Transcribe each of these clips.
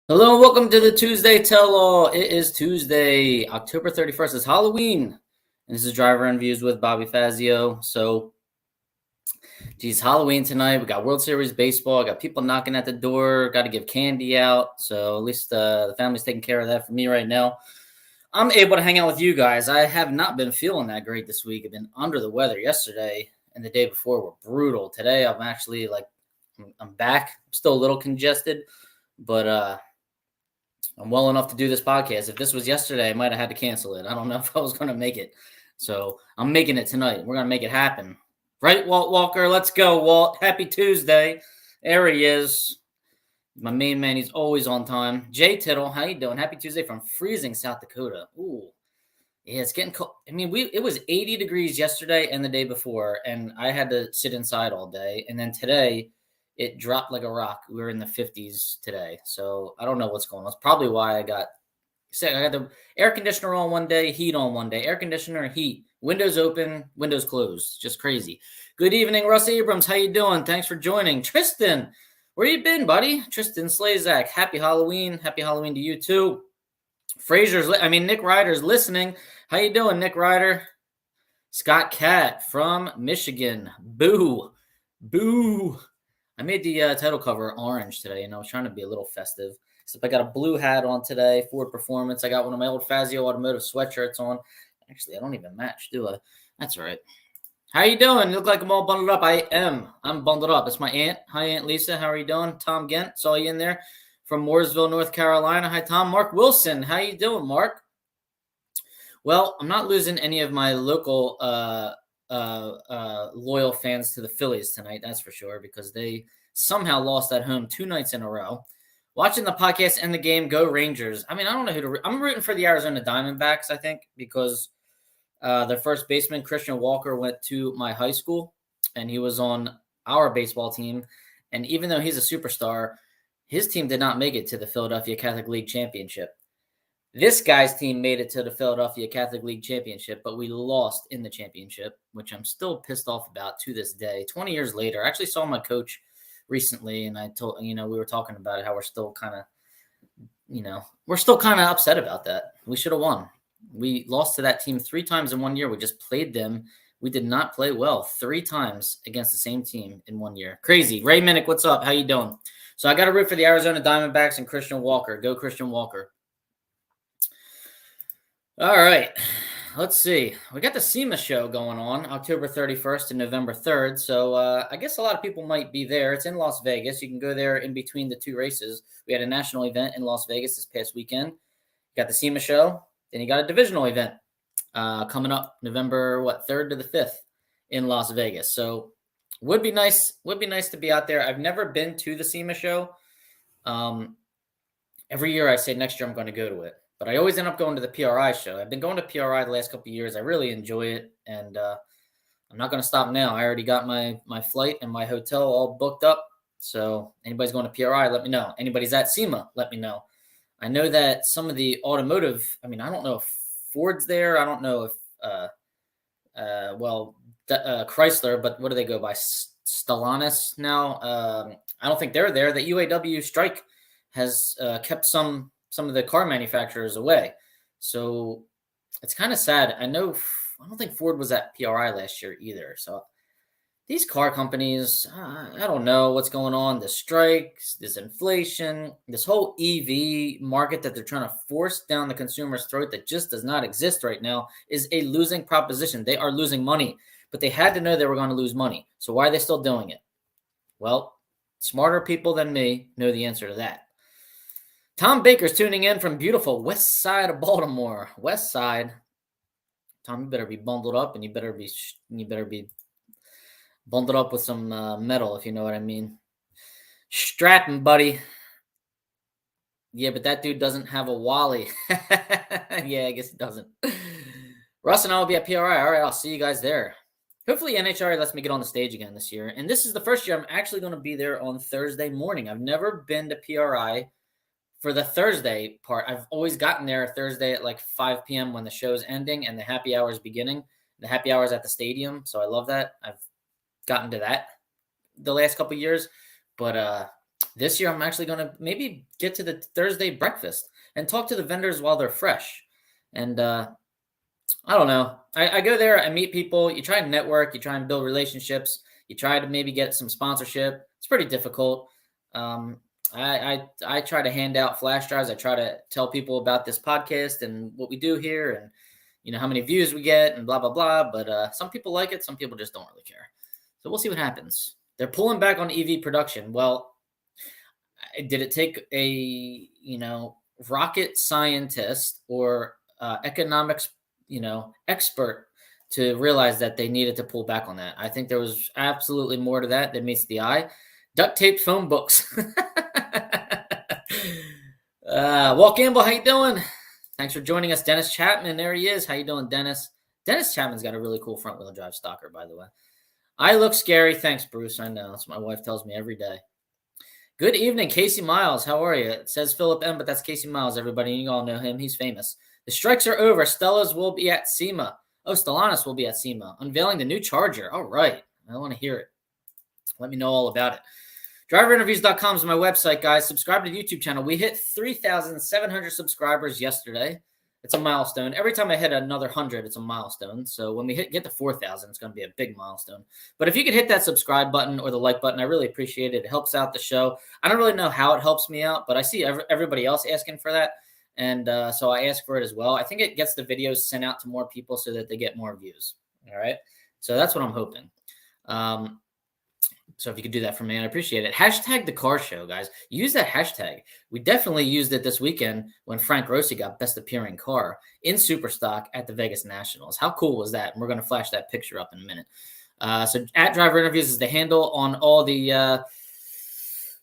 Hello and welcome to the Tuesday Tell-All. It is Tuesday, October 31st. It's Halloween. And this is Driver Reviews with Bobby Fazio. So, geez, Halloween tonight. We got World Series baseball. Got people knocking at the door. Got to give candy out. So at least the family's taking care of that for me right now. I'm able to hang out with you guys. I have not been feeling that great this week. I've been under the weather. Yesterday and the day before were brutal. Today I'm actually I'm back. I'm still a little congested, but I'm well enough to do this podcast. If this was yesterday, I might have had to cancel it. I don't know if I was going to make it. So I'm making it tonight. We're going to make it happen. Right, Walt Walker? Let's go, Walt. Happy Tuesday. There he is. My main man. He's always on time. Jay Tittle, how you doing? Happy Tuesday from freezing South Dakota. Ooh. Yeah, it's getting cold. I mean, it was 80 degrees yesterday and the day before, and I had to sit inside all day. And then today, it dropped like a rock. We were in the 50s today. So I don't know what's going on. It's probably why I got sick. I got the air conditioner on one day, heat on one day. Air conditioner, heat. Windows open, windows closed. Just crazy. Good evening, Russ Abrams. How you doing? Thanks for joining. Tristan, where you been, buddy? Tristan Slazak. Happy Halloween. Happy Halloween to you, too. Nick Ryder's listening. How you doing, Nick Ryder? Scott Catt from Michigan. Boo. Boo. I made the title cover orange today, and I was trying to be a little festive. Except I got a blue hat on today, Ford Performance. I got one of my old Fazio Automotive sweatshirts on. Actually, I don't even match, do I? That's all right. How you doing? You look like I'm all bundled up. I am. I'm bundled up. It's my aunt. Hi, Aunt Lisa. How are you doing? Tom Gent, saw you in there from Mooresville, North Carolina. Hi, Tom. Mark Wilson. How you doing, Mark? Well, I'm not losing any of my local loyal fans to the Phillies tonight, that's for sure, because they somehow lost at home 2 nights in a row. Watching the podcast and the game, go Rangers. I mean, I don't know who to I'm rooting for the Arizona Diamondbacks, I think, because their first baseman, Christian Walker, went to my high school, and he was on our baseball team. And even though he's a superstar, his team did not make it to the Philadelphia Catholic League Championship. This guy's team made it to the Philadelphia Catholic League Championship, but we lost in the championship, which I'm still pissed off about to this day. 20 years later, I actually saw my coach recently, and I told, we were talking about it, how we're still kind of upset about that. We should have won. We lost to that team 3 times in 1 year. We just played them. We did not play well 3 times against the same team in 1 year. Crazy. Ray Minnick, what's up? How you doing? So I got to root for the Arizona Diamondbacks and Christian Walker. Go Christian Walker. All right, let's see. We got the SEMA show going on October 31st and November 3rd. So I guess a lot of people might be there. It's in Las Vegas. You can go there in between the 2 races. We had a national event in Las Vegas this past weekend. You got the SEMA show. Then you got a divisional event coming up November, 3rd to the 5th in Las Vegas. So would be nice to be out there. I've never been to the SEMA show. Every year I say next year I'm going to go to it. But I always end up going to the PRI show. I've been going to PRI the last couple of years. I really enjoy it, and I'm not going to stop now. I already got my flight and my hotel all booked up. So anybody's going to PRI, let me know. Anybody's at SEMA, let me know. I know that some of the automotive, I don't know if Ford's there. I don't know if, Chrysler, but what do they go by? Stellantis now? I don't think they're there. The UAW strike has kept some of the car manufacturers away. So it's kind of sad. I don't think Ford was at PRI last year either. So these car companies, I don't know what's going on. The strikes, this inflation, this whole EV market that they're trying to force down the consumer's throat that just does not exist right now is a losing proposition. They are losing money, but they had to know they were going to lose money. So why are they still doing it? Well, smarter people than me know the answer to that. Tom Baker's tuning in from beautiful west side of Baltimore. West side. Tom, you better be bundled up, and you better be bundled up with some metal, if you know what I mean. Strapping, buddy. Yeah, but that dude doesn't have a Wally. Yeah, I guess he doesn't. Russ and I will be at PRI. All right, I'll see you guys there. Hopefully NHRA lets me get on the stage again this year. And this is the first year I'm actually going to be there on Thursday morning. I've never been to PRI for the Thursday part. I've always gotten there Thursday at 5 p.m. when the show's ending and the happy hour is beginning. The happy hour is at the stadium, so I love that. I've gotten to that the last couple of years. But this year I'm actually going to maybe get to the Thursday breakfast and talk to the vendors while they're fresh. And I don't know. I go there, I meet people. You try and network, you try and build relationships, you try to maybe get some sponsorship. It's pretty difficult. I try to hand out flash drives. I try to tell people about this podcast and what we do here, and how many views we get, and blah blah blah. But some people like it, some people just don't really care. So we'll see what happens. They're pulling back on EV production. Well, did it take a rocket scientist or economics expert to realize that they needed to pull back on that? I think there was absolutely more to that than meets the eye. Duct tape phone books. Walt Gamble, how you doing? Thanks for joining us. Dennis Chapman, there he is. How you doing, Dennis? Dennis Chapman's got a really cool front wheel drive stalker, by the way. I look scary. Thanks, Bruce. I know. That's what my wife tells me every day. Good evening, Casey Miles. How are you? It says Philip M., but that's Casey Miles, everybody. You all know him. He's famous. The strikes are over. Stellas will be at SEMA. Oh, Stellantis will be at SEMA. Unveiling the new Charger. All right. I want to hear it. Let me know all about it. DriverInterviews.com is my website, guys. Subscribe to the YouTube channel. We hit 3,700 subscribers yesterday. It's a milestone. Every time I hit another 100, it's a milestone. So when we get to 4,000, it's going to be a big milestone. But if you could hit that subscribe button or the like button, I really appreciate it. It helps out the show. I don't really know how it helps me out, but I see everybody else asking for that. And so I ask for it as well. I think it gets the videos sent out to more people so that they get more views. All right. So that's what I'm hoping. So if you could do that for me, I'd appreciate it. Hashtag the car show, guys. Use that hashtag. We definitely used it this weekend when Frank Rossi got best appearing car in Superstock at the Vegas Nationals. How cool was that? And we're going to flash that picture up in a minute. So at Driver Interviews is the handle on all the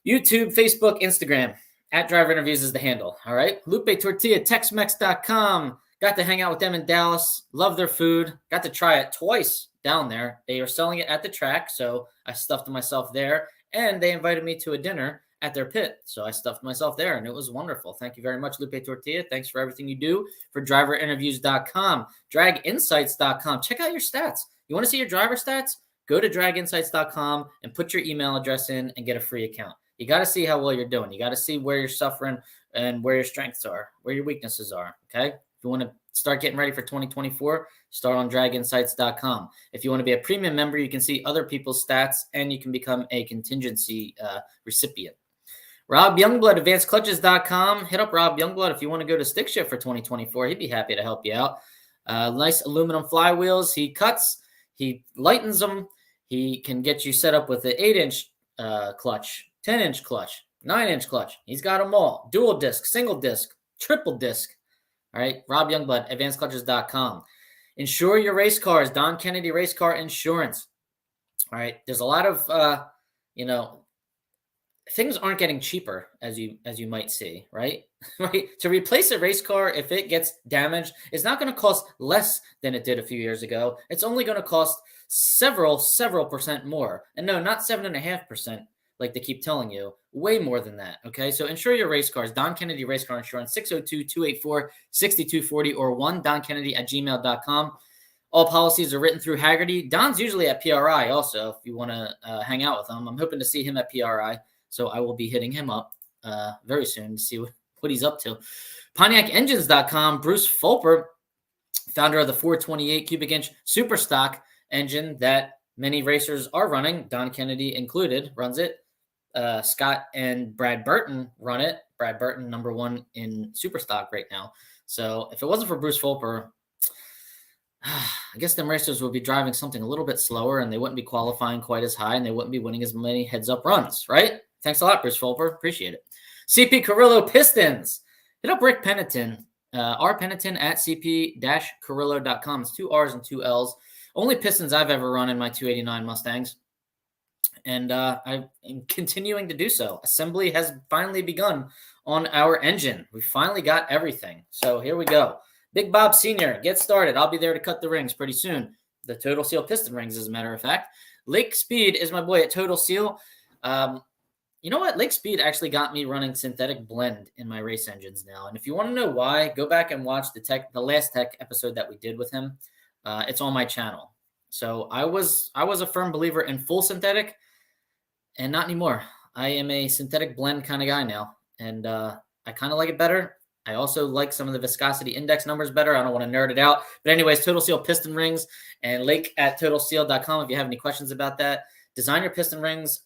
YouTube, Facebook, Instagram. At Driver Interviews is the handle. All right. Lupe Tortilla, Texmex.com. Got to hang out with them in Dallas. Love their food. Got to try it twice down there. They are selling it at the track, so I stuffed myself there. And they invited me to a dinner at their pit, so I stuffed myself there, and it was wonderful. Thank you very much, Lupe Tortilla. Thanks for everything you do for driverinterviews.com. Draginsights.com. Check out your stats. You want to see your driver stats? Go to draginsights.com and put your email address in and get a free account. You got to see how well you're doing. You got to see where you're suffering and where your strengths are, where your weaknesses are, okay? If you want to start getting ready for 2024, start on draginsights.com. If you want to be a premium member, you can see other people's stats and you can become a contingency recipient. Rob Youngblood, advancedclutches.com. Hit up Rob Youngblood if you want to go to Stick Shift for 2024. He'd be happy to help you out. Nice aluminum flywheels. He cuts, he lightens them. He can get you set up with an 8-inch clutch, 10-inch clutch, 9-inch clutch. He's got them all. Dual disc, single disc, triple disc. All right, Rob Youngblood, advancedclutches.com. Insure your race cars, Don Kennedy Race Car Insurance. All right, there's a lot of, things aren't getting cheaper as you might see, right? Right. To replace a race car, if it gets damaged, it's not going to cost less than it did a few years ago. It's only going to cost several percent more. And no, not 7.5%. Like they keep telling you, way more than that, okay? So insure your race cars. Don Kennedy Race Car Insurance, 602-284-6240 or 1donkennedy@gmail.com. All policies are written through Haggerty. Don's usually at PRI also if you want to hang out with him. I'm hoping to see him at PRI, so I will be hitting him up very soon to see what he's up to. PontiacEngines.com, Bruce Fulper, founder of the 428 cubic inch super stock engine that many racers are running, Don Kennedy included, runs it. Scott and Brad Burton run it. Brad Burton, number one in Superstock right now. So if it wasn't for Bruce Fulper, I guess them racers would be driving something a little bit slower and they wouldn't be qualifying quite as high and they wouldn't be winning as many heads-up runs, right? Thanks a lot, Bruce Fulper. Appreciate it. CP Carrillo Pistons. Hit up Rick Pennington, R. Pennington at cp-carrillo.com. It's 2 R's and 2 L's. Only Pistons I've ever run in my 289 Mustangs. And I'm continuing to do so. Assembly has finally begun on our engine. We finally got everything. So here we go. Big Bob Sr., get started. I'll be there to cut the rings pretty soon. The Total Seal piston rings, as a matter of fact. Lake Speed is my boy at Total Seal. You know what? Lake Speed actually got me running synthetic blend in my race engines now. And if you want to know why, go back and watch the last tech episode that we did with him. It's on my channel. So I was a firm believer in full synthetic. And not anymore. I am a synthetic blend kind of guy now, and I kind of like it better. I also like some of the viscosity index numbers better. I don't want to nerd it out. But anyways, Total Seal piston rings and link at totalseal.com if you have any questions about that. Design your piston rings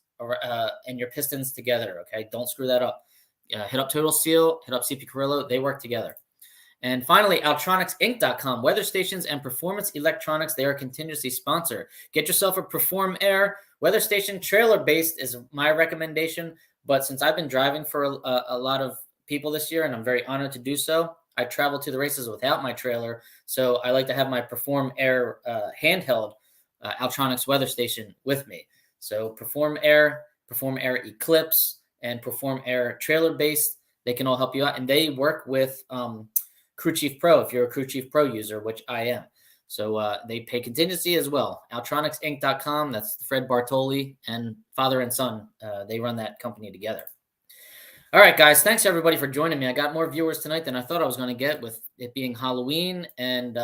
and your pistons together, okay? Don't screw that up. Hit up Total Seal, hit up CP Carrillo. They work together. And finally, OutronixInc.com, weather stations and performance electronics. They are a contingency sponsor. Get yourself a Perform Air weather station. Trailer-based is my recommendation. But since I've been driving for a lot of people this year, and I'm very honored to do so, I travel to the races without my trailer. So I like to have my Perform Air handheld Outronics weather station with me. So Perform Air Eclipse, and Perform Air trailer-based, they can all help you out. And they work with Crew Chief Pro if you're a Crew Chief Pro user, which I am. So they pay contingency as well. OutronixInc.com, that's Fred Bartoli and father and son. They run that company together. All right, guys, thanks everybody for joining me. I got more viewers tonight than I thought I was going to get, with it being Halloween and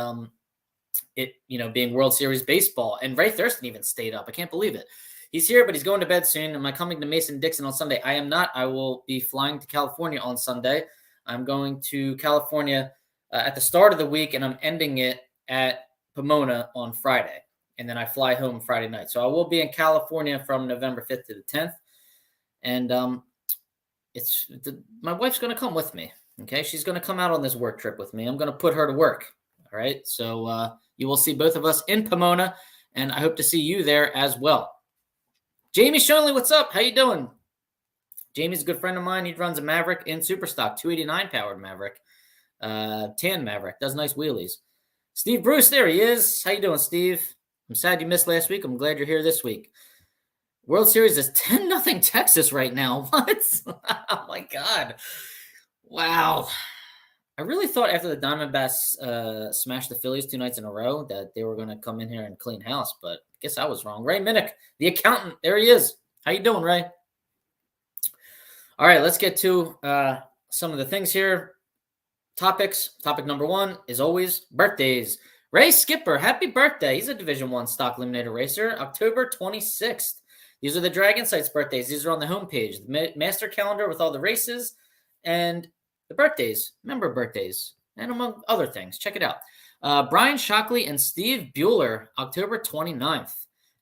it being World Series baseball. And Ray Thurston even stayed up. I can't believe it. He's here, but he's going to bed soon. Am I coming to Mason-Dixon on Sunday? I am not. I will be flying to California on Sunday. I'm going to California at the start of the week, and I'm ending it at Pomona on Friday. And then I fly home Friday night. So I will be in California from November 5th to the 10th. And my wife's going to come with me. Okay. She's going to come out on this work trip with me. I'm going to put her to work. All right. So you will see both of us in Pomona, and I hope to see you there as well. Jamie Shonley, what's up? How you doing? Jamie's a good friend of mine. He runs a Maverick in Superstock, 289 powered Maverick, tan Maverick, does nice wheelies. Steve Bruce, there he is. How you doing, Steve? I'm sad you missed last week. I'm glad you're here this week. World Series is 10-0 Texas right now. What? Oh, my God. Wow. I really thought after the Diamondbacks smashed the Phillies 2 nights in a row that they were going to come in here and clean house, but I guess I was wrong. Ray Minnick, the accountant. There he is. How you doing, Ray? All right, let's get to some of the things here. Topics. Topic number 1 is always birthdays. Ray Skipper, happy birthday. He's a Division I Stock Eliminator racer, October 26th. These are the Drag Insights birthdays. These are on the homepage, the master calendar with all the races and the birthdays, member birthdays, and among other things. Check it out. Brian Shockley and Steve Bueller, October 29th.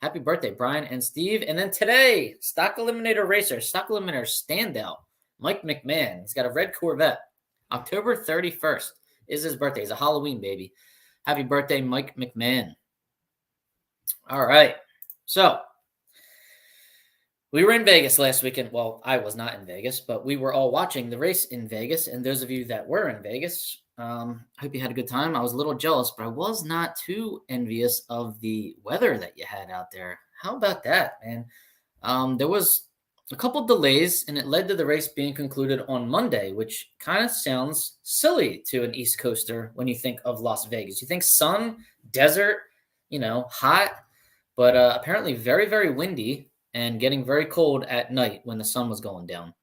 Happy birthday, Brian and Steve. And then today, Stock Eliminator racer, Stock Eliminator standout, Mike McMahon. He's got a red Corvette. October 31st is his birthday. He's a Halloween baby. Happy birthday, Mike McMahon. All right. So we were in Vegas last weekend. Well, I was not in Vegas, but we were all watching the race in Vegas. And those of you that were in Vegas, I hope you had a good time. I was a little jealous, but I was not too envious of the weather that you had out there. How about that, man? There was a couple delays, and it led to the race being concluded on Monday, which kind of sounds silly to an East Coaster when you think of Las Vegas. You think sun, desert, hot, but apparently very, very windy and getting very cold at night when the sun was going down.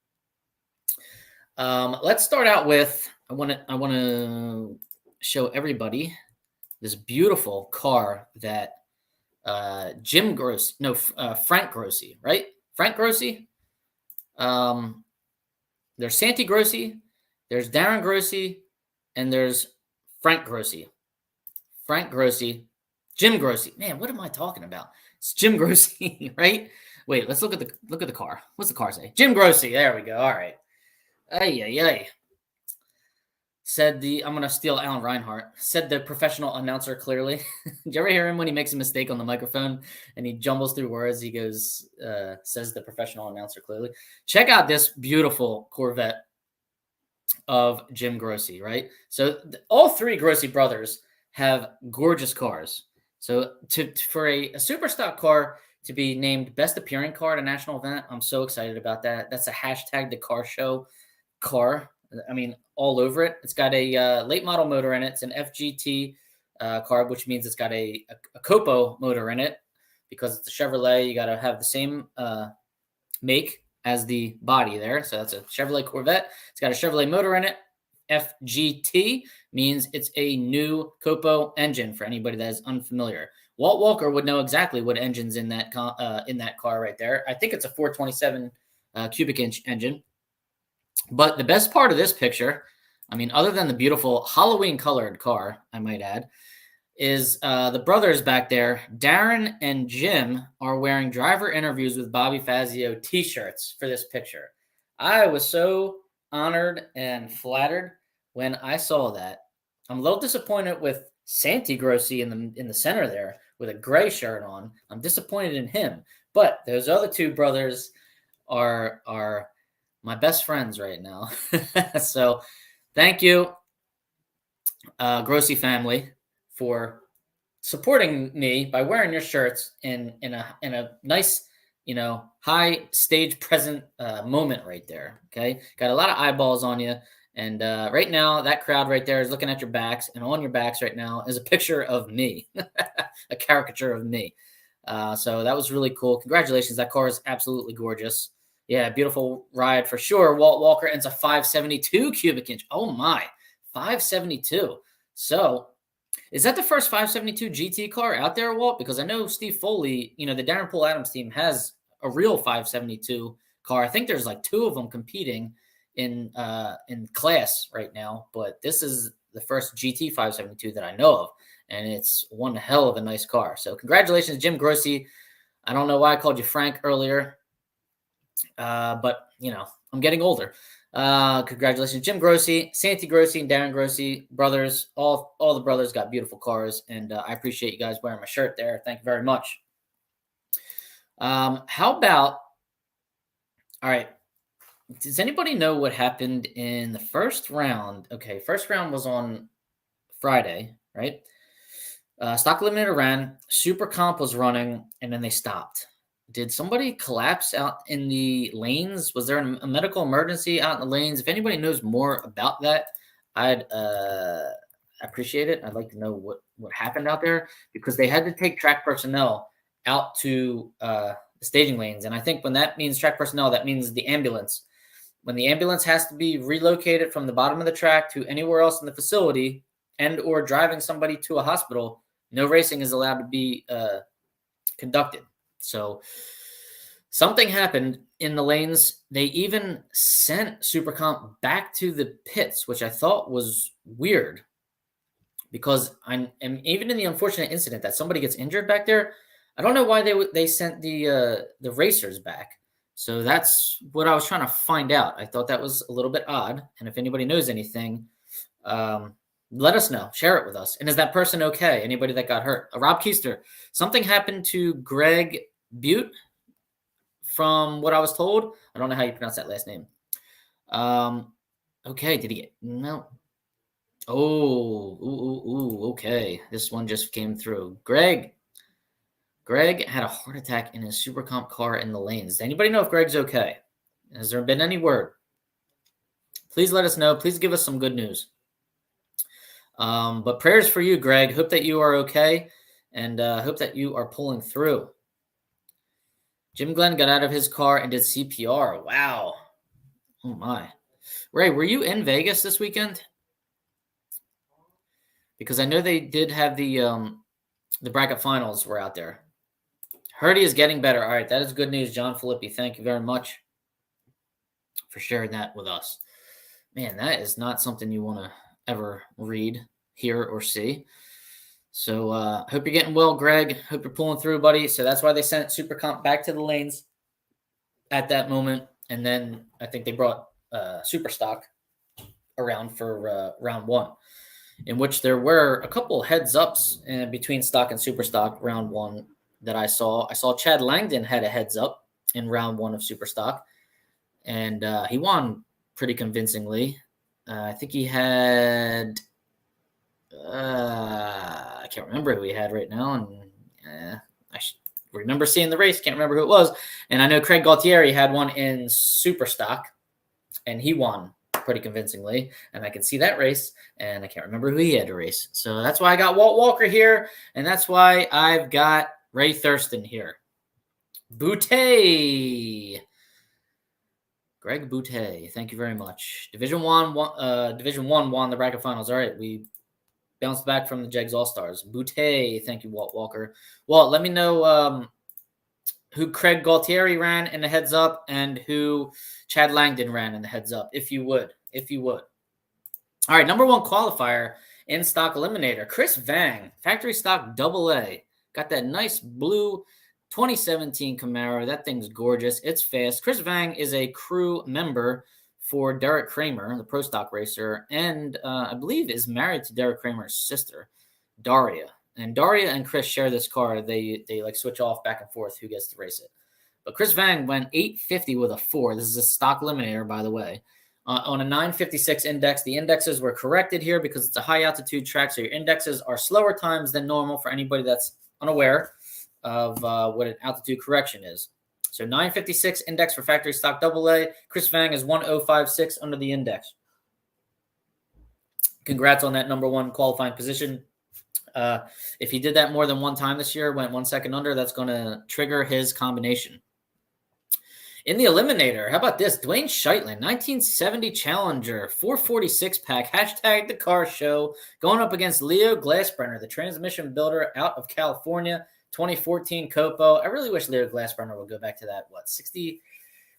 Let's start out with, I want to show everybody this beautiful car that Frank Grossi, right? Frank Grossi. There's Santi Grossi, there's Darren Grossi, and there's Frank Grossi. Frank Grossi, Jim Grossi. Man, what am I talking about? It's Jim Grossi, right? Wait, let's look at the car. What's the car say? Jim Grossi. There we go. All right. Ay. Said I'm going to steal Alan Reinhart. Said the professional announcer clearly. Did you ever hear him when he makes a mistake on the microphone and he jumbles through words? He goes, says the professional announcer clearly. Check out this beautiful Corvette of Jim Grossi, right? So all three Grossi brothers have gorgeous cars. So for a super stock car to be named best appearing car at a national event, I'm so excited about that. That's a hashtag the car show car. I mean, all over it. It's got a late model motor in it. It's an FGT car, which means it's got a Copo motor in it because it's a Chevrolet. You got to have the same make as the body there. So that's a Chevrolet Corvette. It's got a Chevrolet motor in it. FGT means it's a new Copo engine for anybody that is unfamiliar. Walt Walker would know exactly what engine's in that car right there. I think it's a 427 cubic inch engine. But the best part of this picture, I mean, other than the beautiful Halloween colored car, I might add, is the brothers back there, Darren and Jim, are wearing driver interviews with Bobby Fazio t-shirts for this picture. I was so honored and flattered when I saw that. I'm a little disappointed with Santi Grossi in the center there with a gray shirt on. I'm disappointed in him, but those other two brothers are my best friends right now. So thank you, Grossi family, for supporting me by wearing your shirts in a nice, high stage present moment right there. Okay, got a lot of eyeballs on you, and right now that crowd right there is looking at your backs, and on your backs right now is a picture of me, a caricature of me. So that was really cool. Congratulations, that car is absolutely gorgeous. Yeah, beautiful ride for sure. Walt Walker ends a 572 cubic inch. Oh my, 572. So is that the first 572 GT car out there, Walt? Because I know Steve Foley, the Darren Poole Adams team has a real 572 car. I think there's like two of them competing in class right now, but this is the first GT 572 that I know of, and it's one hell of a nice car. So congratulations, Jim Grossi. I don't know why I called you Frank earlier, but I'm getting older. Congratulations, Jim Grossi, Santi Grossi, and Darren Grossi, brothers. All the brothers got beautiful cars, and I appreciate you guys wearing my shirt there. Thank you very much. How about, all right, does anybody know what happened in the first round? Okay, first round was on Friday, right? Stock Eliminator ran, Super Comp was running, and then they stopped. Did somebody collapse out in the lanes? Was there a medical emergency out in the lanes? If anybody knows more about that, I'd appreciate it. I'd like to know what happened out there, because they had to take track personnel out to the staging lanes. And I think when that means track personnel, that means the ambulance. When the ambulance has to be relocated from the bottom of the track to anywhere else in the facility, and or driving somebody to a hospital, no racing is allowed to be conducted. So something happened in the lanes. They even sent Super Comp back to the pits, which I thought was weird, because even in the unfortunate incident that somebody gets injured back there, I don't know why they sent the racers back. So that's what I was trying to find out. I thought that was a little bit odd. And if anybody knows anything, let us know. Share it with us. And is that person okay? Anybody that got hurt? Rob Keister. Something happened to Greg Butte, from what I was told. I don't know how you pronounce that last name. Okay, did he get no? Okay. This one just came through. Greg had a heart attack in his Super Comp car in the lanes. Does anybody know if Greg's okay? Has there been any word? Please let us know. Please give us some good news. But prayers for you, Greg. Hope that you are okay, and hope that you are pulling through. Jim Glenn got out of his car and did CPR. Wow. Oh, my. Ray, were you in Vegas this weekend? Because I know they did have the bracket finals were out there. Hurdy is getting better. All right, that is good news, John Filippi. Thank you very much for sharing that with us. Man, that is not something you want to ever read, hear, or see. So hope you're getting well, Greg. Hope you're pulling through, buddy. So that's why they sent Super Comp back to the lanes at that moment. And then I think they brought Super Stock around for round one, in which there were a couple heads ups between Stock and Super Stock round one that I saw. I saw Chad Langdon had a heads up in round one of Super Stock, and he won pretty convincingly. I think he had I can't remember who he had right now, and I remember seeing the race. Can't remember who it was. And I know Craig Gaultieri had one in Super Stock, and he won pretty convincingly. And I can see that race, and I can't remember who he had to race. So that's why I got Walt Walker here, and that's why I've got Ray Thurston here. Boutte. Greg Boutte, thank you very much. Division One won the bracket finals. All right, we bounced back from the Jegs All-Stars. Boutte, thank you, Walt Walker. Walt, let me know who Craig Galtieri ran in the heads up and who Chad Langdon ran in the heads up, if you would. All right, number one qualifier in Stock Eliminator, Chris Vang, factory stock AA. Got that nice blue 2017 Camaro. That thing's gorgeous. It's fast. Chris Vang is a crew member for Derek Kramer, the pro stock racer, and I believe is married to Derek Kramer's sister, Daria. And Daria and Chris share this car. They like switch off back and forth who gets to race it. But Chris Vang went 850 with a 4. This is a Stock Eliminator, by the way. On a 956 index, the indexes were corrected here because it's a high altitude track, so your indexes are slower times than normal for anybody that's unaware of what an altitude correction is. So 956 index for factory stock AA. Chris Vang is 1056 under the index. Congrats on that number one qualifying position. If he did that more than one time this year, went 1 second under, that's going to trigger his combination. In the Eliminator, how about this? Dwayne Sheitlin, 1970 Challenger, 446 pack, hashtag the car show, going up against Leo Glassbrenner, the transmission builder out of California, 2014 Copo. I really wish Leo Glassbrenner would go back to that, 60,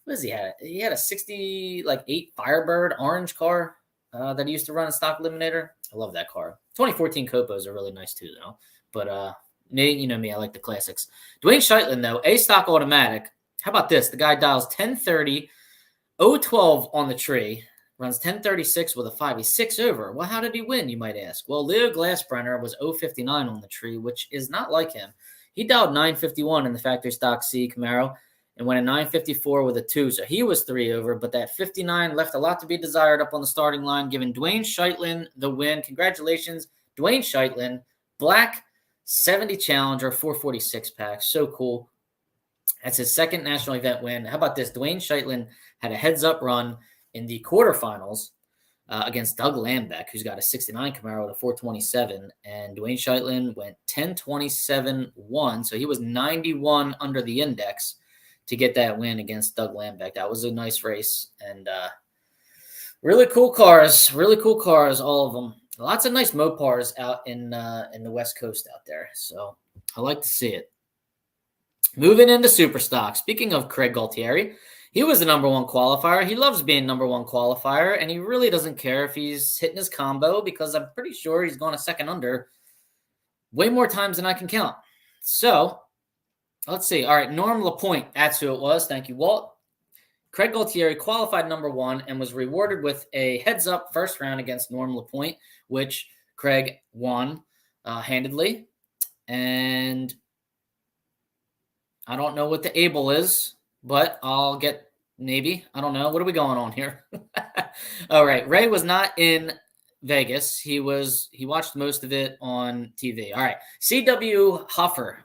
what does he have? He had a 68 Firebird orange car that he used to run in Stock Eliminator. I love that car. 2014 Copos are really nice too, though. But you know me, I like the classics. Dwayne Sheitlin, though, A stock automatic. How about this? The guy dials 1030, 012 on the tree, runs 1036 with a 5. He's 6 over. Well, how did he win, you might ask? Well, Leo Glassbrenner was 059 on the tree, which is not like him. He dialed 951 in the factory stock C Camaro and went a 954 with a 2. So he was 3 over, but that 59 left a lot to be desired up on the starting line, giving Dwayne Sheitlin the win. Congratulations, Dwayne Sheitlin. Black 70 Challenger, 446 pack. So cool. That's his second national event win. How about this? Dwayne Sheitlin had a heads-up run in the quarterfinals against Doug Lambeck, who's got a 69 Camaro at a 427, and Dwayne Sheitlin went 1027-1, so he was 91 under the index to get that win against Doug Lambeck. That was a nice race, and really cool cars, all of them. Lots of nice Mopars out in the West Coast out there, so I like to see it. Moving into Superstock. Speaking of Craig Galtieri, he was the number one qualifier. He loves being number one qualifier, and he really doesn't care if he's hitting his combo because I'm pretty sure he's gone a second under way more times than I can count. So, let's see. All right, Norm LaPointe. That's who it was. Thank you, Walt. Craig Galtieri qualified number one and was rewarded with a heads-up first round against Norm LaPointe, which Craig won handedly. And I don't know what the able is, but I'll get maybe. I don't know. What are we going on here? All right. Ray was not in Vegas. He watched most of it on TV. All right. C.W. Hoffer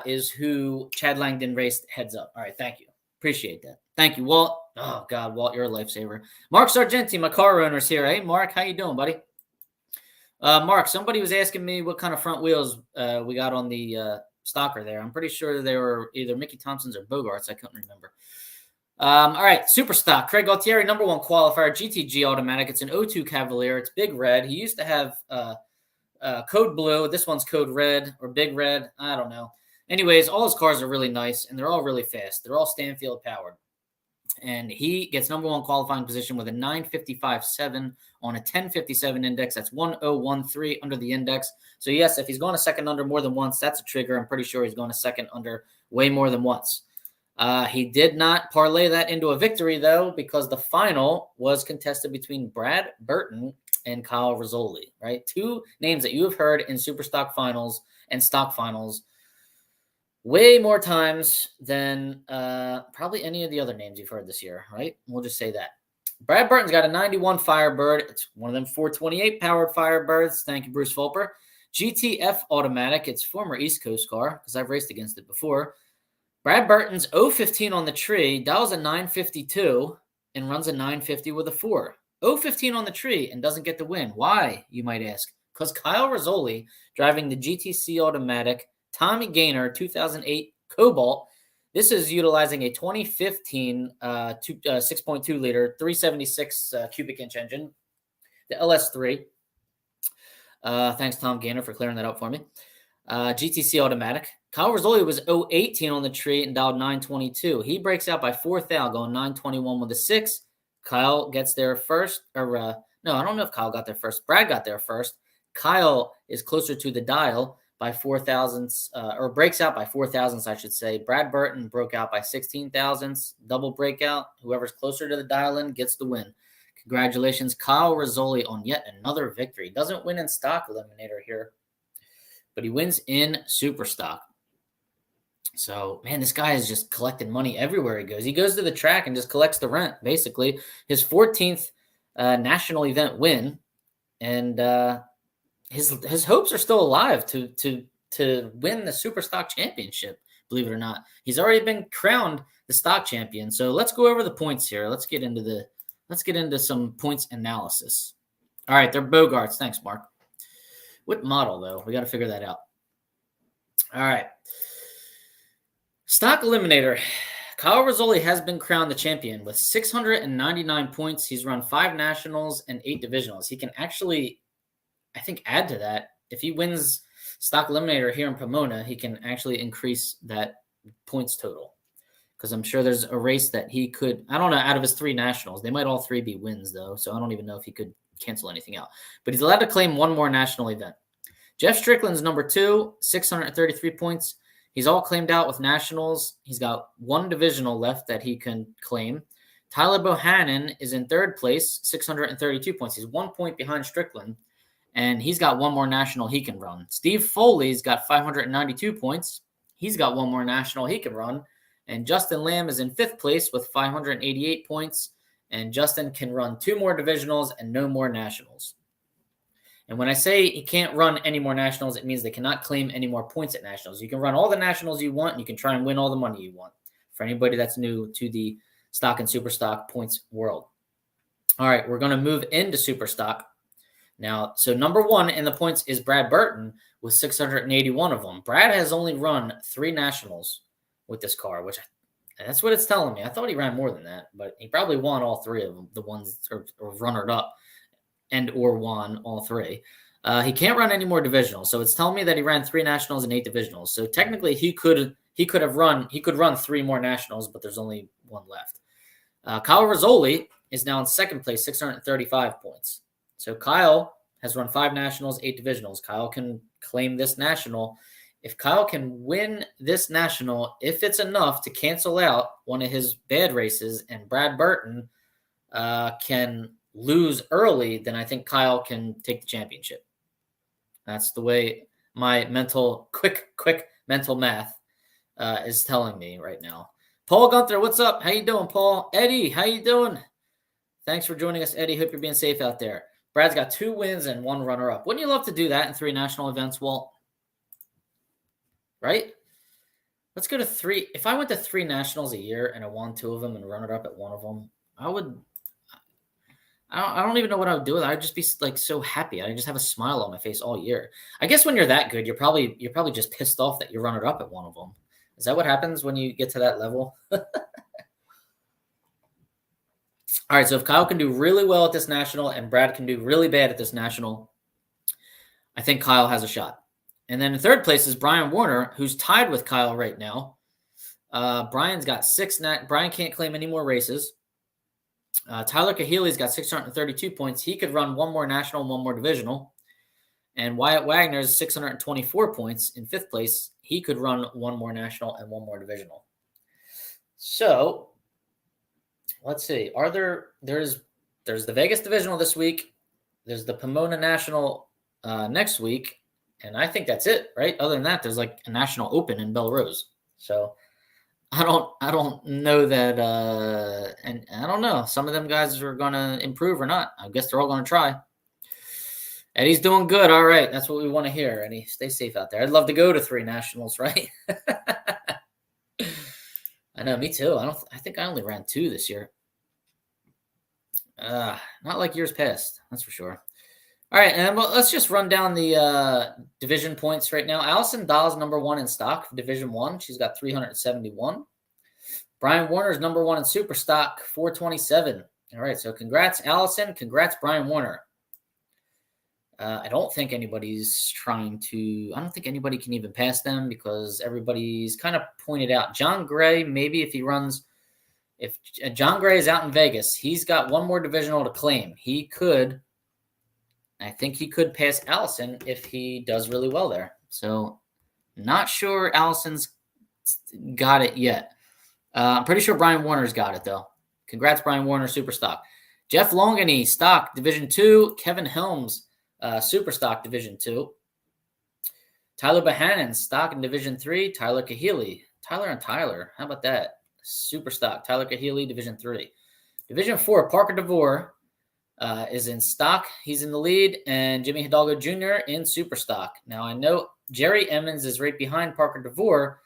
is who Chad Langdon raced heads up. All right. Thank you. Appreciate that. Thank you, Walt. Oh, God, Walt, you're a lifesaver. Mark Sargenti, my car owner's here. Hey, Mark, how you doing, buddy? Mark, somebody was asking me what kind of front wheels we got on the Stalker there. I'm pretty sure they were either Mickey Thompson's or Bogart's. I couldn't remember. All right, Super Stock. Craig Galtieri, number one qualifier, GTG automatic. It's an 02 Cavalier. It's big red. He used to have code blue. This one's code red or big red. I don't know. Anyways, all his cars are really nice, and they're all really fast. They're all Stanfield powered. And he gets number one qualifying position with a 955.7 on a 1057 index. That's 1013 under the index. So, yes, if he's going a second under more than once, that's a trigger. I'm pretty sure he's going a second under way more than once. He did not parlay that into a victory, though, because the final was contested between Brad Burton and Kyle Rizzoli, right? Two names that you have heard in Super Stock finals and stock finals way more times than probably any of the other names you've heard this year, right? We'll just say that. Brad Burton's got a 91 Firebird. It's one of them 428 powered Firebirds. Thank you, Bruce Fulper. GTF automatic. It's former East Coast car because I've raced against it before. Brad Burton's 015 on the tree, dials a 952, and runs a 950 with a 4. 015 on the tree and doesn't get the win. Why, you might ask? Because Kyle Rizzoli, driving the GTC automatic Tommy Gaynor 2008 Cobalt. This is utilizing a 2015 6.2 liter 376 cubic inch engine, the LS3. Thanks, Tom Gaynor, for clearing that up for me. GTC automatic. Kyle Rizzoli was 018 on the tree and dialed 922. He breaks out by 4th out, going 921 with a 6. Kyle gets there first. No, I don't know if Kyle got there first. Brad got there first. Kyle is closer to the dial by 4 thousandths, or breaks out by 4 thousandths, I should say. Brad Burton broke out by 16 thousandths. Double breakout. Whoever's closer to the dial-in gets the win. Congratulations, Kyle Rizzoli, on yet another victory. Doesn't win in Stock Eliminator here, but he wins in Super Stock. So, man, this guy is just collecting money everywhere he goes. He goes to the track and just collects the rent, basically. His 14th national event win, and his hopes are still alive to win the Super Stock Championship, believe it or not. He's already been crowned the stock champion. So let's go over the points here. Let's get into some points analysis. All right, they're Bogarts. Thanks, Mark. What model, though? We got to figure that out. All right. Stock Eliminator. Kyle Rizzoli has been crowned the champion with 699 points. He's run 5 nationals and 8 divisionals. He can actually, I think, add to that. If he wins Stock Eliminator here in Pomona, he can actually increase that points total. Because I'm sure there's a race that he could, I don't know, out of his 3 nationals. They might all 3 be wins, though, so I don't even know if he could cancel anything out. But he's allowed to claim 1 more national event. Jeff Strickland's number 2, 633 points. He's all claimed out with nationals. He's got 1 divisional left that he can claim. Tyler Bohannon is in 3rd place, 632 points. He's 1 point behind Strickland, and he's got 1 more national he can run. Steve Foley's got 592 points. He's got 1 more national he can run. And Justin Lamb is in 5th place with 588 points. And Justin can run 2 more divisionals and no more nationals. And when I say he can't run any more nationals, it means they cannot claim any more points at nationals. You can run all the nationals you want, and you can try and win all the money you want. For anybody that's new to the stock and super stock points world. All right, we're going to move into super stock. Now, so number 1 in the points is Brad Burton with 681 of them. Brad has only run 3 nationals with this car, which that's what it's telling me. I thought he ran more than that, but he probably won all 3 of them, the ones or runner up and or won all 3. He can't run any more divisionals, so it's telling me that he ran 3 nationals and 8 divisionals. So technically, he could run 3 more nationals, but there's only 1 left. Kyle Rizzoli is now in 2nd place, 635 points. So Kyle has run 5 nationals, 8 divisionals. Kyle can claim this national. If Kyle can win this national, if it's enough to cancel out one of his bad races and Brad Burton can lose early, then I think Kyle can take the championship. That's the way my quick mental math is telling me right now. Paul Gunther, what's up? How you doing, Paul? Eddie, how you doing? Thanks for joining us, Eddie. Hope you're being safe out there. Brad's got 2 wins and 1 runner-up. Wouldn't you love to do that in 3 national events, Walt? Right? Let's go to 3. If I went to 3 nationals a year and I won 2 of them and runner-up at 1 of them, I don't even know what I would do with it. I'd just be like so happy. I just have a smile on my face all year. I guess when you're that good, you're probably just pissed off that you run it up at 1 of them. Is that what happens when you get to that level? All right, so if Kyle can do really well at this national and Brad can do really bad at this national, I think Kyle has a shot. And then in 3rd place is Brian Warner, who's tied with Kyle right now. Brian's got 6. Brian can't claim any more races. Tyler Kahele's got 632 points. He could run 1 more national and 1 more divisional. And Wyatt Wagner's 624 points in 5th place. He could run 1 more national and 1 more divisional. So let's see. There's the Vegas divisional this week. There's the Pomona National next week. And I think that's it, right? Other than that, there's like a national open in Belrose. So I don't know that, and I don't know. Some of them guys are going to improve or not. I guess they're all going to try. Eddie's doing good. All right. That's what we want to hear. Eddie, stay safe out there. I'd love to go to 3 nationals, right? I know, me too. I think I only ran 2 this year. Not like years past. That's for sure. All right, and let's just run down the division points right now. Allison Dahl's number 1 in stock, Division 1. She's got 371. Brian Warner's number 1 in super stock, 427. All right, so congrats, Allison. Congrats, Brian Warner. I don't think anybody's trying to. I don't think anybody can even pass them because everybody's kind of pointed out. John Gray, maybe if he runs, if John Gray is out in Vegas, he's got one more divisional to claim. He could. I think he could pass Allison if he does really well there. So, not sure Allison's got it yet. I'm pretty sure Brian Warner's got it though. Congrats, Brian Warner, Super Stock. Jeff Longany, Stock, Division 2. Kevin Helms, Super Stock, Division 2. Tyler Bohannon, Stock in Division 3. Tyler Kahili. Tyler and Tyler. How about that? Super Stock. Tyler Kahili, Division 3. Division 4, Parker DeVore is in Stock. He's in the lead. And Jimmy Hidalgo Jr. in Super Stock. Now, I know Jerry Emmons is right behind Parker DeVore.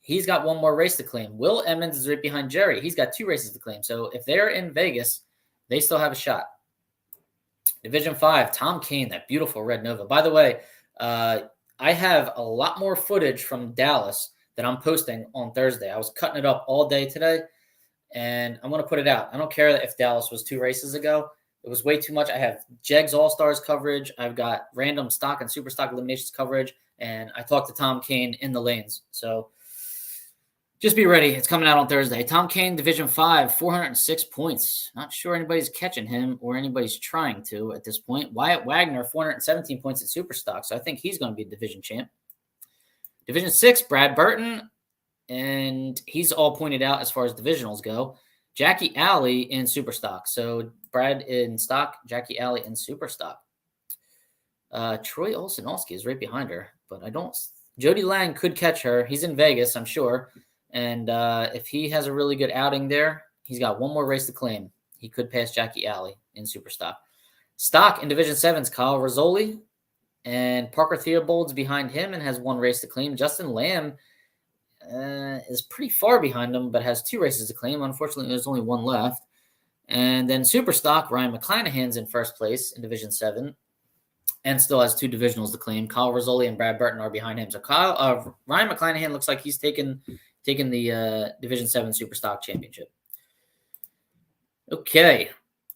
He's got one more race to claim. Will Emmons is right behind Jerry. He's got 2 races to claim. So if they're in Vegas, they still have a shot. Division 5, Tom Kane, that beautiful red Nova. By the way, I have a lot more footage from Dallas that I'm posting on Thursday. I was cutting it up all day today, and I'm going to put it out. I don't care if Dallas was 2 races ago. It was way too much. I have Jegs All-Stars coverage. I've got random stock and super stock eliminations coverage, and I talked to Tom Kane in the lanes. So just be ready. It's coming out on Thursday. Tom Kane, Division 5, 406 points. Not sure anybody's catching him or anybody's trying to at this point. Wyatt Wagner, 417 points at Superstock, so I think he's going to be a division champ. Division 6, Brad Burton, and he's all pointed out as far as divisionals go. Jackie Alley in Superstock. So Brad in Stock, Jackie Alley in Superstock. Troy Olsen-Olsky is right behind her, but I don't – Jody Lang could catch her. He's in Vegas, I'm sure. And if he has a really good outing there, he's got one more race to claim. He could pass Jackie Alley in Superstock. Stock in Division 7's Kyle Rizzoli, and Parker Theobald's behind him and has 1 race to claim. Justin Lamb is pretty far behind him, but has 2 races to claim. Unfortunately, there's only 1 left. And then Superstock, Ryan McClanahan's in first place in Division 7 and still has 2 divisionals to claim. Kyle Rizzoli and Brad Burton are behind him. So Ryan McClanahan looks like he's taken the Division 7 Superstock Championship. Okay.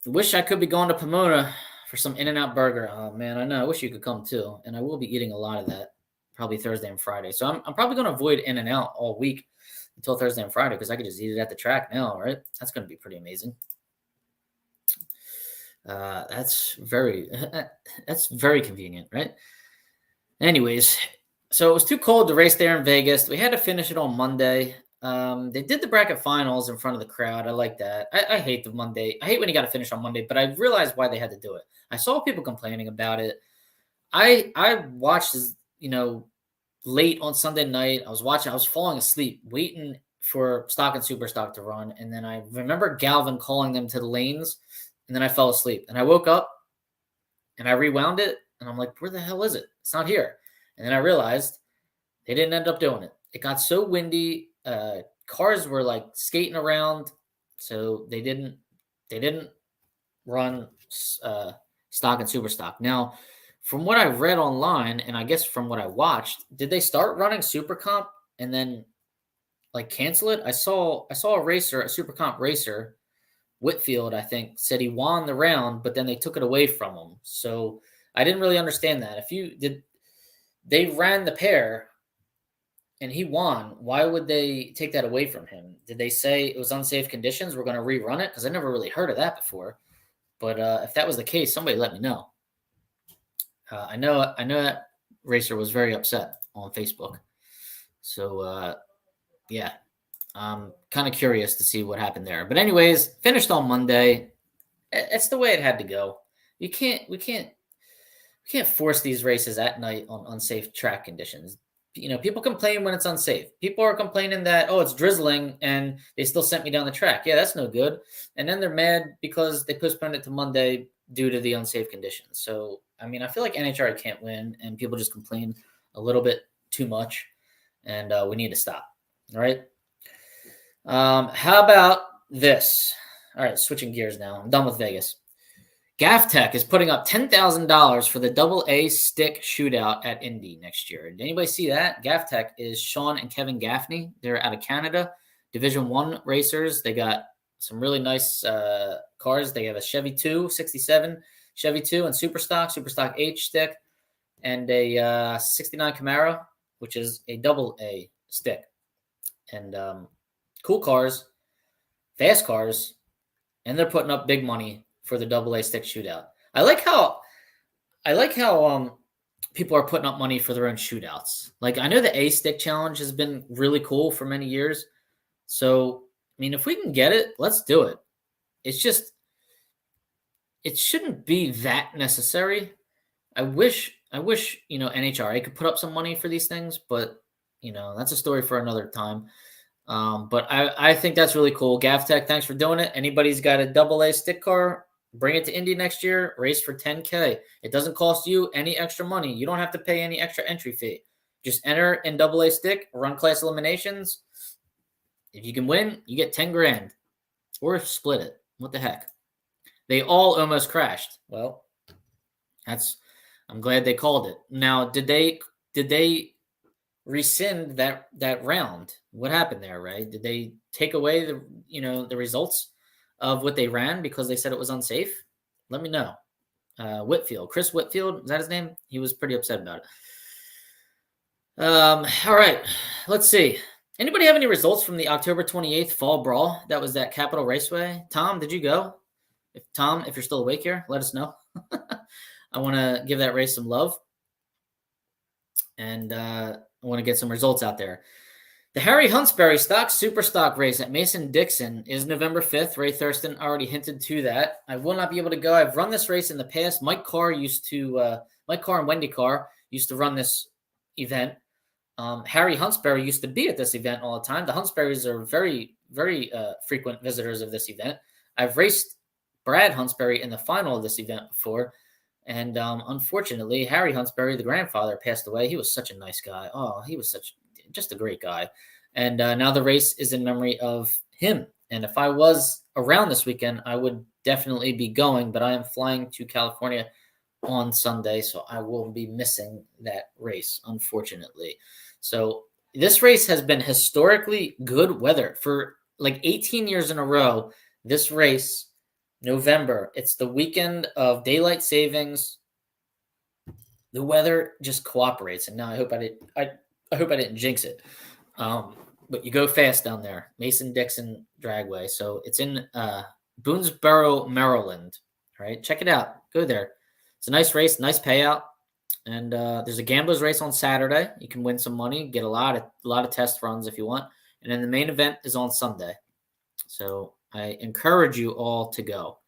Wish I could be going to Pomona for some In-N-Out burger. Oh, man, I know. I wish you could come, too. And I will be eating a lot of that, probably Thursday and Friday. So I'm probably going to avoid In-N-Out all week until Thursday and Friday because I could just eat it at the track now, right? That's going to be pretty amazing. That's very convenient, right? Anyways, so it was too cold to race there in Vegas. We had to finish it on Monday. They did the bracket finals in front of the crowd. I like that. I hate the Monday. I hate when you got to finish on Monday, but I realized why they had to do it. I saw people complaining about it. I watched, late on Sunday night. I was falling asleep, waiting for Stock and Superstock to run. And then I remember Galvin calling them to the lanes, and then I fell asleep. And I woke up, and I rewound it, and I'm like, where the hell is it? It's not here. And then I realized they didn't end up doing it. It got so windy. Cars were like skating around, so they didn't run Stock and Superstock. Now, from what I read online, and I guess from what I watched, did they start running Super Comp and then like cancel it? I saw a racer, a Super Comp racer, Whitfield, I think, said he won the round, but then they took it away from him. So I didn't really understand that. They ran the pair and he won. Why would they take that away from him? Did they say it was unsafe conditions? We're going to rerun it? Because I never really heard of that before. But if that was the case, somebody let me know. I know that racer was very upset on Facebook. So, yeah, I'm kind of curious to see what happened there. But anyways, finished on Monday. It's the way it had to go. We can't force these races at night on unsafe track conditions. People complain when it's unsafe. People are complaining that, it's drizzling and they still sent me down the track. Yeah, that's no good. And then they're mad because they postponed it to Monday due to the unsafe conditions. So, I feel like NHRA can't win and people just complain a little bit too much and we need to stop. All right. How about this? All right, switching gears now. I'm done with Vegas. Gaff Tech is putting up $10,000 for the AA stick shootout at Indy next year. Did anybody see that? Gaff Tech is Sean and Kevin Gaffney. They're out of Canada, Division 1 racers. They got some really nice cars. They have a Chevy 2, 67, Chevy 2 and Super Stock H stick, and a 69 Camaro, which is a double A stick. And cool cars, fast cars, and they're putting up big money for the double A stick shootout. I like how people are putting up money for their own shootouts. Like, I know the A stick challenge has been really cool for many years. So, I mean, if we can get it, let's do it. It's just, it shouldn't be that necessary. I wish, NHRA could put up some money for these things, but that's a story for another time. But I think that's really cool. GavTech, thanks for doing it. Anybody's got a double A stick car, bring it to Indy next year, race for $10K. It doesn't cost you any extra money. You don't have to pay any extra entry fee. Just enter in double A stick, run class eliminations. If you can win, you get 10 grand or split it. What the heck? They all almost crashed. Well, I'm glad they called it. Now, did they rescind that round? What happened there, right? Did they take away the results of what they ran because they said it was unsafe? Let me know. Chris Whitfield, is that his name? He was pretty upset about it. All right, let's see. Anybody have any results from the October 28th Fall Brawl? That was at Capitol Raceway. Tom, did you go? If you're still awake here, let us know. I want to give that race some love. And I want to get some results out there. The Harry Huntsberry Stock Super Stock race at Mason-Dixon is November 5th. Ray Thurston already hinted to that. I will not be able to go. I've run this race in the past. Mike Carr and Wendy Carr used to run this event. Harry Huntsberry used to be at this event all the time. The Huntsberrys are very, very frequent visitors of this event. I've raced Brad Huntsberry in the final of this event before. And unfortunately, Harry Huntsberry, the grandfather, passed away. He was such a nice guy. Oh, he was just a great guy. And now the race is in memory of him. And if I was around this weekend, I would definitely be going. But I am flying to California on Sunday, so I will be missing that race, unfortunately. So this race has been historically good weather for like 18 years in a row. This race, November, it's the weekend of daylight savings. The weather just cooperates, and now I hope I didn't jinx it. But you go fast down there, Mason-Dixon Dragway. So it's in Boonesboro, Maryland. All right, check it out. Go there. It's a nice race, nice payout. And there's a gambler's race on Saturday. You can win some money, get a lot of test runs if you want. And then the main event is on Sunday. So I encourage you all to go.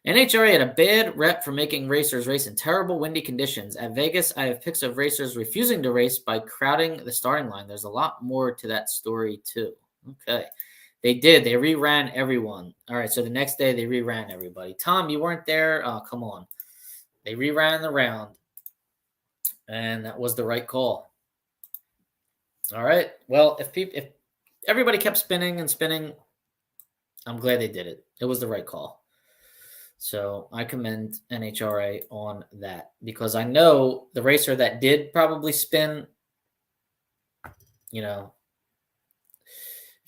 NHRA had a bad rep for making racers race in terrible windy conditions. At Vegas, I have pics of racers refusing to race by crowding the starting line. There's a lot more to that story, too. Okay. They did. They reran everyone. All right, so the next day they reran everybody. Tom, you weren't there? Oh, come on. They reran the round, and that was the right call. All right. Well, if everybody kept spinning and spinning, I'm glad they did it. It was the right call. So I commend NHRA on that because I know the racer that did probably spin, if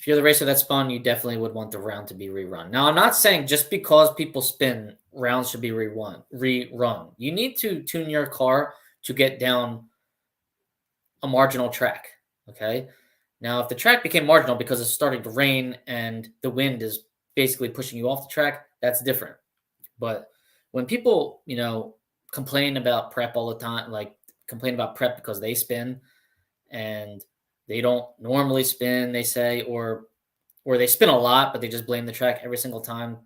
you're the racer that spun, you definitely would want the round to be rerun. Now, I'm not saying just because people spin, rounds should be rerun. You need to tune your car to get down a marginal track, okay? Now, if the track became marginal because it's starting to rain and the wind is basically pushing you off the track, that's different. But when people, complain about prep all the time, like complain about prep because they spin and they don't normally spin, they say, or they spin a lot, but they just blame the track every single time.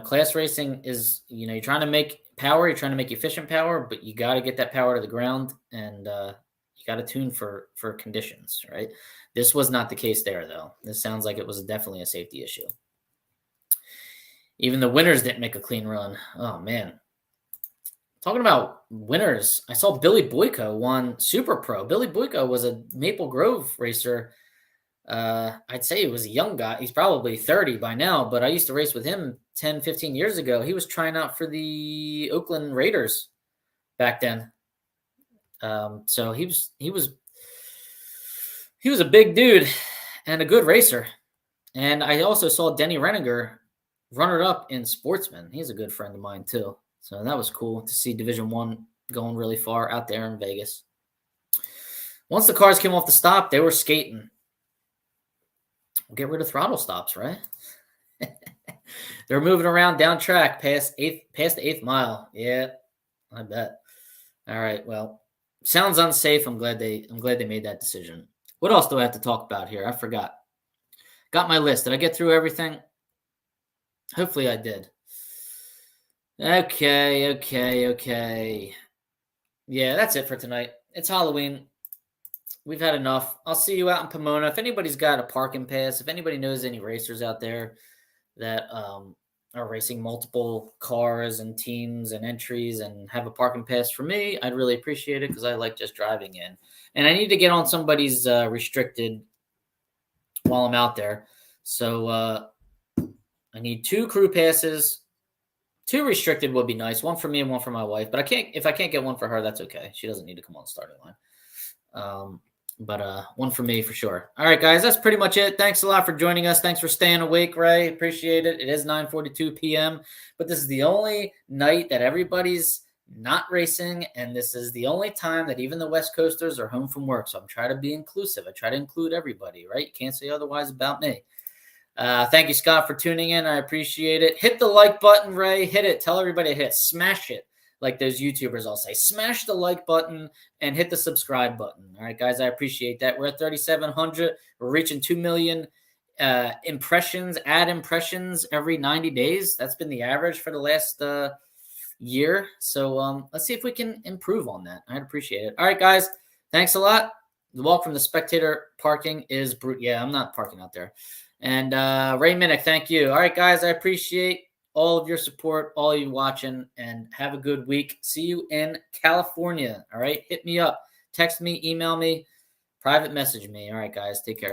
Class racing is, you're trying to make power, you're trying to make efficient power, but you got to get that power to the ground and you got to tune for conditions, right? This was not the case there, though. This sounds like it was definitely a safety issue. Even the winners didn't make a clean run. Oh, man. Talking about winners, I saw Billy Boyko won Super Pro. Billy Boyko was a Maple Grove racer. I'd say he was a young guy. He's probably 30 by now, but I used to race with him 10, 15 years ago. He was trying out for the Oakland Raiders back then. So he was a big dude and a good racer. And I also saw Denny Renninger runner-up in Sportsman. He's a good friend of mine too. So that was cool to see Division One going really far out there in Vegas. Once the cars came off the stop, they were skating. We'll get rid of throttle stops, right? They're moving around down track past the 8th mile. Yeah, I bet. All right. Well, sounds unsafe. I'm glad they made that decision. What else do I have to talk about here? I forgot. Got my list. Did I get through everything? Hopefully I did. Okay. Yeah, that's it for tonight. It's Halloween. We've had enough. I'll see you out in Pomona. If anybody's got a parking pass, if anybody knows any racers out there that are racing multiple cars and teams and entries and have a parking pass for me, I'd really appreciate it because I like just driving in. And I need to get on somebody's restricted while I'm out there. So I need 2 crew passes. 2 restricted would be nice. 1 for me and 1 for my wife. But if I can't get 1 for her, that's okay. She doesn't need to come on the starting line. But 1 for me for sure. All right, guys, that's pretty much it. Thanks a lot for joining us. Thanks for staying awake, Ray. Appreciate it. It is 9:42 p.m., but this is the only night that everybody's not racing, and this is the only time that even the West Coasters are home from work. So I'm trying to be inclusive. I try to include everybody, right? You can't say otherwise about me. Thank you, Scott, for tuning in. I appreciate it. Hit the like button, Ray. Hit it. Tell everybody to hit. Smash it. Like those YouTubers all say, smash the like button and hit the subscribe button. All right, guys, I appreciate that. We're at 3,700. We're reaching 2 million impressions, ad impressions every 90 days. That's been the average for the last year. So let's see if we can improve on that. I'd appreciate it. All right, guys, thanks a lot. The walk from the spectator parking is brutal. Yeah, I'm not parking out there. And Ray Minnick, thank you. All right, guys, I appreciate all of your support, all of you watching, and have a good week. See you in California. All right, hit me up, text me, email me, private message me. All right, guys, take care.